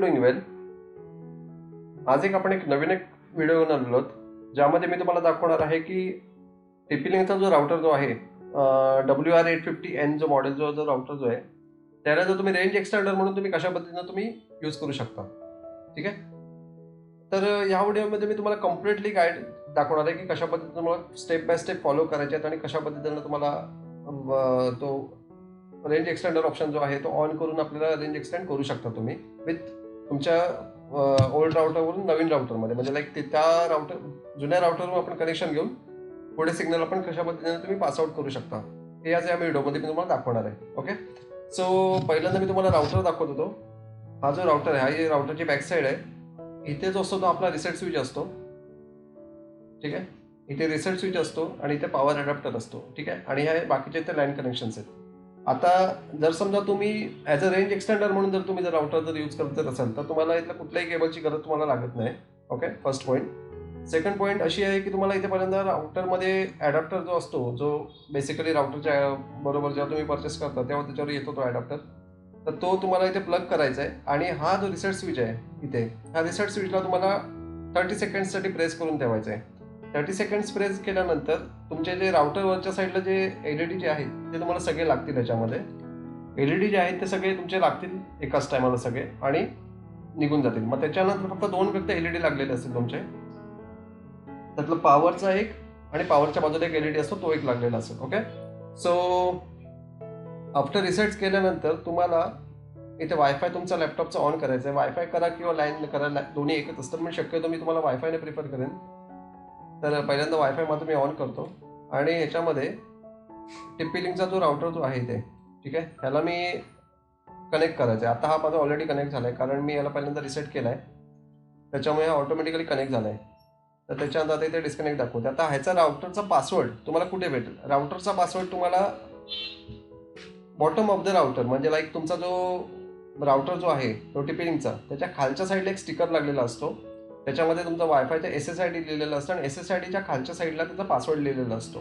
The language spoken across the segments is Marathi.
डुईंग वेल. आज आपण एक नवीन व्हिडिओ घेऊन आलेलो आहोत, ज्यामध्ये मी तुम्हाला दाखवणार आहे की TP-Linkचा जो राउटर जो आहे WR850N जो मॉडेल जो राउटर जो आहे, त्याला जर तुम्ही रेंज एक्सटेंडर म्हणून तुम्ही कशा पद्धतीनं तुम्ही यूज करू शकता. ठीक आहे. तर या व्हिडिओमध्ये मी तुम्हाला कम्प्लिटली गाईड दाखवणार आहे की कशा पद्धतीनं तुम्हाला स्टेप बाय स्टेप फॉलो करायचे आहेत आणि कशा पद्धतीनं तुम्हाला तो रेंज एक्सटेंडर ऑप्शन जो आहे तो ऑन करून आपल्याला रेंज एक्सटेंड करू शकता तुम्ही विथ तुमच्या ओल्ड राउटरवरून नवीन राउटरमध्ये, म्हणजे लाईक त्या राउटर जुन्या राउटरवरून आपण कनेक्शन घेऊन पुढे सिग्नल आपण कशा पद्धतीने तुम्ही पासआउट करू शकता हे आज या व्हिडिओमध्ये मी तुम्हाला दाखवणार आहे. ओके. सो पहिल्यांदा मी तुम्हाला राउटर दाखवत होतो. हा जो राउटर आहे हा राउटरची बॅक साईड आहे. इथे जो असतो तो आपला रिसेट स्विच असतो. ठीक आहे. इथे रिसेट स्विच असतो आणि इथे पॉवर अडॅप्टर असतो. ठीक आहे. आणि हे बाकीचे इथे लाईन कनेक्शन्स आहेत. आता जर समजा तुम्ही ॲज अ रेंज एक्सटेंडर म्हणून जर तुम्ही राउटर जर यूज करत असाल तर तुम्हाला इथलं कुठल्याही केबलची गरज तुम्हाला लागत नाही. Okay. First point. Second point अशी आहे की तुम्हाला इथे पहिल्यांदा राउटरमध्ये ॲडॅप्टर जो असतो, जो बेसिकली राउटरच्या बरोबर जेव्हा तुम्ही परचेस करता तेव्हा त्याच्यावर येतो तो ॲडॅप्टर, तर तो तुम्हाला इथे प्लग करायचा आहे. आणि हा जो रिसेट स्विच आहे इथे, ह्या रिसेट स्विचला तुम्हाला 30 सेकंड्ससाठी प्रेस करून ठेवायचं आहे. 30 सेकंड्स प्रेस केल्यानंतर तुमचे जे राउटरवरच्या साईडला जे LED जे आहेत ते तुम्हाला सगळे लागतील. याच्यामध्ये LED जे आहेत ते सगळे तुमचे लागतील एकाच टायमाला सगळे आणि निघून जातील. मग त्याच्यानंतर फक्त 2 LED लागलेले असतील तुमचे. त्यातलं पॉवरचा एक आणि पॉवरच्या बाजूला एक LED असतो तो एक लागलेला असेल. ओके. सो आफ्टर रिसेट्स केल्यानंतर तुम्हाला इथे वायफाय तुमचा लॅपटॉपचा ऑन करायचा आहे. वायफाय करा किंवा लाईन करा, दोन्ही एकच असतं. पण शक्यतो मी तुम्हाला वायफायने प्रिफर करेन. तर पहिल्यांदा वायफाय माझं मी ऑन करतो आणि ह्याच्यामध्ये TP-Linkचा जो राउटर जो आहे इथे, ठीक आहे, ह्याला मी कनेक्ट करायचं आहे. आता हा माझा ऑलरेडी कनेक्ट झाला आहे कारण मी याला पहिल्यांदा रिसेट केला आहे, त्याच्यामुळे हा ऑटोमॅटिकली कनेक्ट झाला आहे. तर त्याच्यानंतर आता इथे डिस्कनेक्ट दाखवते. आता ह्याचा राउटरचा पासवर्ड तुम्हाला कुठे भेटेल? राउटरचा पासवर्ड तुम्हाला बॉटम ऑफ द राउटर, म्हणजे लाईक तुमचा जो राउटर जो आहे तो TP-Linkचा, त्याच्या खालच्या साईडला एक स्टिकर लागलेला असतो. त्याच्यामध्ये तुमचा वायफायचा SSID लिहिलेला असतं आणि SSIDच्या खालच्या साईडला त्याचा पासवर्ड लिहिलेला असतो.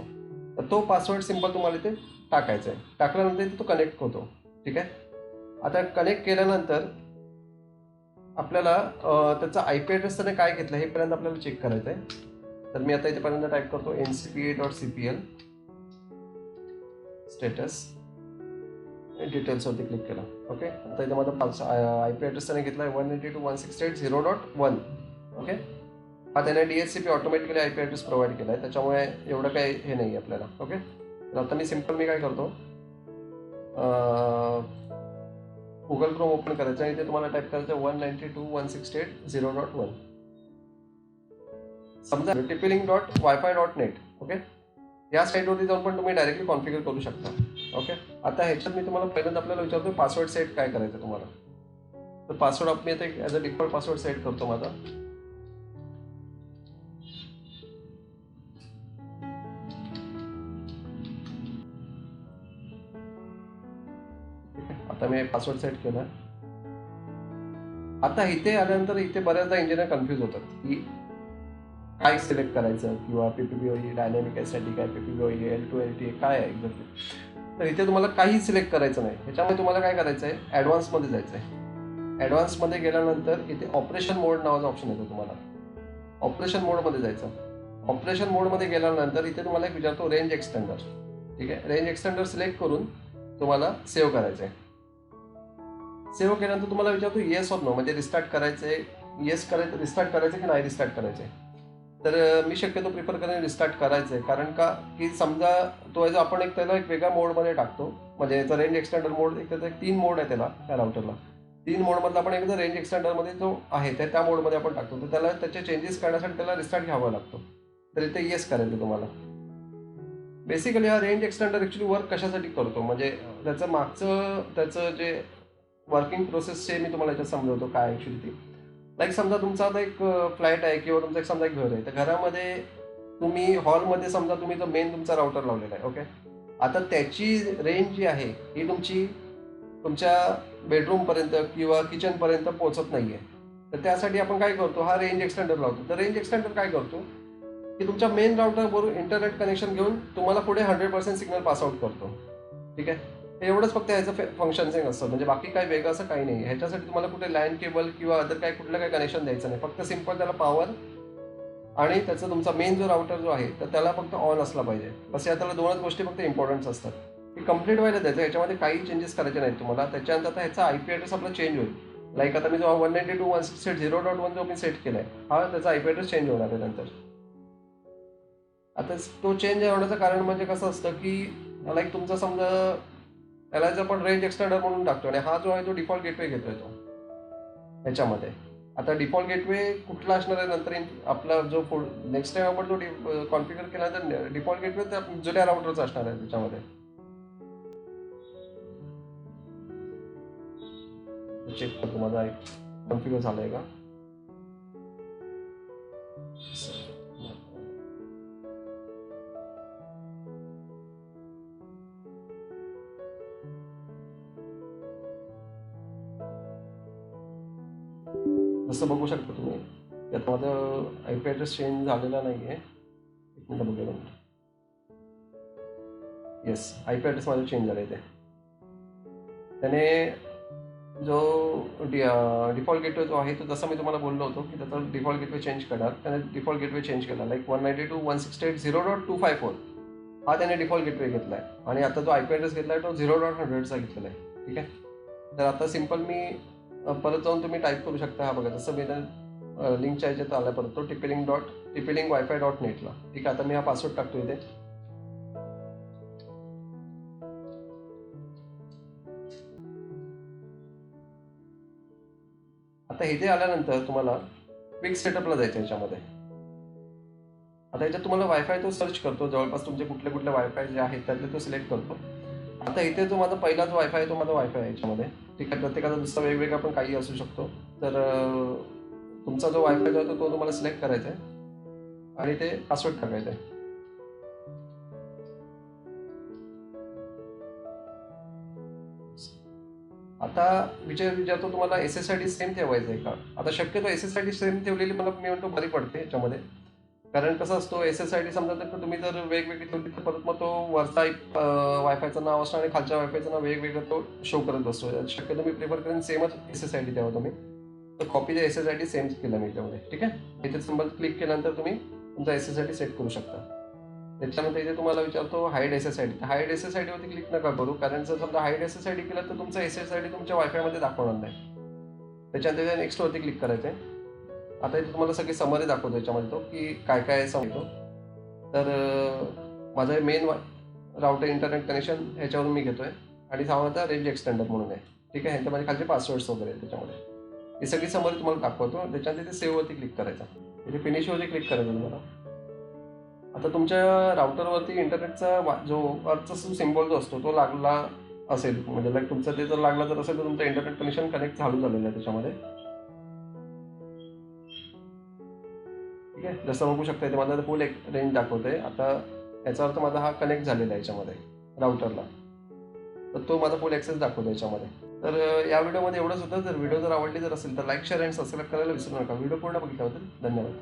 तर तो पासवर्ड सिम्पल तुम्हाला इथे टाकायचा आहे. टाकल्यानंतर इथे तो कनेक्ट होतो. ठीक आहे. आता कनेक्ट केल्यानंतर आपल्याला त्याचा IP ॲड्रेस त्याने काय घेतला हे पर्यंत आपल्याला चेक करायचं आहे. तर मी आता इथे पर्यंत टाईप करतो ncpa.cpl स्टेटस डिटेल्सवरती क्लिक केला. ओके. आता इथे माझा IP ॲड्रेस त्याने घेतला आहे 192.168.0.1. ओके. हा त्याने DHCP automatically IP address provide केला आहे, त्याच्यामुळे एवढं काही हे नाही आहे आपल्याला. ओके. तर आता मी काय करतो, गुगल क्रोम ओपन करायचं आणि इथे तुम्हाला टाईप करायचं 192.168.0.1. समजा TP-Link.wifi.net. ओके. या साईटवरती जाऊन पण तुम्ही डायरेक्टली कॉन्फिगर करू शकता. ओके. आता ह्याच्यात मी तुम्हाला पहिल्यांदा आपल्याला विचारतो पासवर्ड सेट काय करायचं तुम्हाला. तर पासवर्ड मी आता as a default password set करतो माझा. आता मी पासवर्ड सेट केला. आता इथे आल्यानंतर इथे बऱ्याचदा इंजिनियर कन्फ्यूज होतात की काय सिलेक्ट करायचं किंवा PPPoE डायनॅमिक SID काय, PPPoE L2 LTA काय आहे एक्झॅक्टली. तर इथे तुम्हाला काही सिलेक्ट करायचं नाही. ह्याच्यामध्ये तुम्हाला काय करायचं आहे, ॲडव्हान्समध्ये जायचं आहे. ॲडव्हान्समध्ये गेल्यानंतर इथे ऑपरेशन मोड नावाचा ऑप्शन येतो तुम्हाला. ऑपरेशन मोडमध्ये जायचं. ऑपरेशन मोडमध्ये गेल्यानंतर इथे तुम्हाला एक विचारतो रेंज एक्सटेंडर. ठीक आहे. रेंज एक्सटेंडर सिलेक्ट करून तुम्हाला सेव्ह करायचं आहे. सेव्ह केल्यानंतर तुम्हाला विचारतो येस ऑर नो, म्हणजे रिस्टार्ट करायचं आहे, येस करायचं, रिस्टार्ट करायचं की नाही रिस्टार्ट करायचं आहे. तर मी शक्यतो प्रिफर करेन रिस्टार्ट करायचं आहे. कारण का की समजा तो आपण त्याला एक वेगळ्या मोडमध्ये टाकतो, म्हणजे याचा रेंज एक्सटेंडर मोड त्याचा 3 मोड आहे त्याला, त्या राउटरला 3 मोडमधला आपण एकदा रेंज एक्सटेंडरमध्ये जो आहे त्या मोडमध्ये आपण टाकतो. तर त्याला त्याचे चेंजेस करण्यासाठी त्याला रिस्टार्ट घ्यावा लागतो. तर इथे येस करायचं तुम्हाला. बेसिकली हा रेंज एक्सटेंडर ॲक्च्युली वर्क कशासाठी करतो, म्हणजे त्याचं जे वर्किंग प्रोसेसचे मी तुम्हाला याच्यात समजवतो काय ॲक्च्युली ती. लाईक समजा तुमचा आता एक फ्लॅट आहे किंवा तुमचं समजा एक घर आहे. तर घरामध्ये तुम्ही हॉलमध्ये समजा तुम्ही जो मेन तुमचा राउटर लावलेला आहे. ओके. आता त्याची रेंज जी आहे ही तुमच्या बेडरूमपर्यंत किंवा किचनपर्यंत पोहोचत नाही आहे. तर त्यासाठी आपण काय करतो, हा रेंज एक्सटेंडर लावतो. तर रेंज एक्सटेंडर काय करतो की तुमच्या मेन राउटरवरून इंटरनेट कनेक्शन घेऊन तुम्हाला पुढे 100% सिग्नल पास आउट करतो. ठीक आहे. एवढंच फक्त ह्याचं फंक्शनिंग असतं, म्हणजे बाकी काही वेगळं असं काही नाही. ह्याच्यासाठी तुम्हाला कुठे लॅन केबल किंवा अदर काय कुठलं काही कनेक्शन द्यायचं नाही. फक्त सिंपल त्याला पॉवर आणि त्याचा तुमचा मेन जो राउटर जो आहे तर त्याला फक्त ऑन असला पाहिजे. बस या त्याला दोनच गोष्टी फक्त इम्पॉर्टन्स असतात. ही कंप्लीट व्हायला द्यायचं. याच्यामध्ये काही चेंजेस करायचे नाहीत तुम्हाला. त्याच्यानंतर आता ह्याचा IP ॲड्रेस आपला चेंज होईल. लाईक आता मी जो 192.168.0.1 जो मी सेट केलाय, हा त्याचा IP ॲड्रेस चेंज होणार आहे नंतर. आता तो चेंज होण्याचं कारण म्हणजे कसं असतं की लाईक तुमचं समजा त्याला जर आपण रेंज एक्सटेंडर म्हणून टाकतो आणि हा जो आहे तो डिफॉल्ट गेटवे घेतोय तो ह्याच्यामध्ये. आता डिफॉल्ट गेटवे कुठला असणार आहे नंतर आपला जो नेक्स्ट टाइम आपण जो कॉन्फिगर केला तर डिफॉल्ट गेटवे त्या जुन्या राउटरचा असणार आहे त्याच्यामध्ये. चेक करतो माझा कॉन्फिगर झालंय का. जसं बघू शकता तुम्ही त्यात माझं IP ॲड्रेस चेंज झालेला नाही आहे. एक मिनिट बघूया. येस, IP ॲड्रेस माझं चेंज झालं आहे ते. त्याने जो डिफॉल्ट गेटवे जो आहे तो जसं मी तुम्हाला बोललो होतो की त्याचा डिफॉल्ट गेटवे चेंज करणार, त्याने डिफॉल्ट गेटवे चेंज केला. लाईक 192.168.0.254 हा त्याने डिफॉल्ट गेटवे घेतला आहे आणि आता जो IP ॲड्रेस घेतला आहे तो 0.100चा घेतलेला आहे. ठीक आहे. तर आता सिम्पल मी परत जाऊन तुम्ही टाईप करू शकता. हा बघा जसं मी लिंकच्या ह्याच्यात आला परत तो TP-Link.wifi.net ला. ठीक आहे. आता मी हा पासवर्ड टाकतो इथे. आता इथे आल्यानंतर तुम्हाला क्विक सेटअपला जायचं याच्यामध्ये. आता याच्यात तुम्हाला वायफाय तो सर्च करतो, जवळपास तुमचे कुठले कुठले वायफाय जे आहेत त्यातले तो सिलेक्ट करतो. आता इथे जो माझा पहिला जो वायफाय आहे तो माझा वायफाय आहे याच्यामध्ये. ठीक आहे. प्रत्येकाचा दुसरा वेगवेगळा पण काही असू शकतो. तर तुमचा जो वायफाय जो आहे तो तुम्हाला सिलेक्ट करायचा आहे आणि ते पासवर्ड टाकायचा आहे. आता विचारतो तुम्हाला SSID सेम ठेवायचं आहे का. आता शक्यतो SSID सेम ठेवलेली मला मी म्हणतो बरी पडते याच्यामध्ये. कारण कसं असतो SSID समजा तर तुम्ही जर वेगवेगळी ठेवली तर परत मग तो वरचा एक वायफायचं नाव असतं आणि खालच्या वायफायचं नाव वेगवेगळं तो शो करत असतो. शक्यतो मी प्रिफर करेन सेमच SSID ठेवा तुम्ही. तर कॉपीचा SSID सेम केला मी त्यामध्ये. ठीक आहे. इथे सिंबल क्लिक केल्यानंतर तुम्ही तुमचा SSID सेट करू शकता. त्याच्यानंतर इथे तुम्हाला विचारतो हाईड SSID. तर हाईड SSID वरती क्लिक नका करू, कारण जर समजा हाईड SSID केलं तर तुमचा SSID तुमच्या वायफायमध्ये दाखवणार नाही. त्याच्यानंतर नेक्स्ट वरती क्लिक करायचं आहे. आता इथे तुम्हाला सगळी समरी दाखवतो याच्यामध्ये तो की काय काय सांगतो. तर माझा मेन राउटर इंटरनेट कनेक्शन ह्याच्यावरून मी घेतोय आणि सामान्यतः रेंज एक्सटेंडर म्हणून आहे. ठीक आहे. ह्याच्या माझे खालचे पासवर्ड्स वगैरे आहेत त्याच्यामध्ये. ही सगळी समरी तुम्हाला दाखवतो. त्याच्यानंतर इथे सेव्हवरती क्लिक करायचा. इथे फिनिशवरती क्लिक करायचं तुम्हाला. आता तुमच्या राउटरवरती इंटरनेटचा जो वरचा सिम्बॉल जो असतो तो लागला असेल, म्हणजे लाईक तुमचं ते जर लागला जर असेल तर तुमचं इंटरनेट कनेक्शन कनेक्ट चालू झालेलं आहे त्याच्यामध्ये. ठीक आहे. जसं बघू शकता इथे माझा फुल एक रेंज दाखवतोय. आता याचा अर्थ माझा हा कनेक्ट झालेला आहे याच्यामध्ये राउटरला. तर तो माझा फुल ॲक्सेस दाखवतो याच्यामध्ये. तर या व्हिडिओमध्ये एवढंच होतं. जर व्हिडिओ जर आवडली जर असेल तर लाईक, शेअर आणि सबस्क्राईब करायला विसरू नका. व्हिडिओ पूर्ण बघितल्याबद्दल धन्यवाद.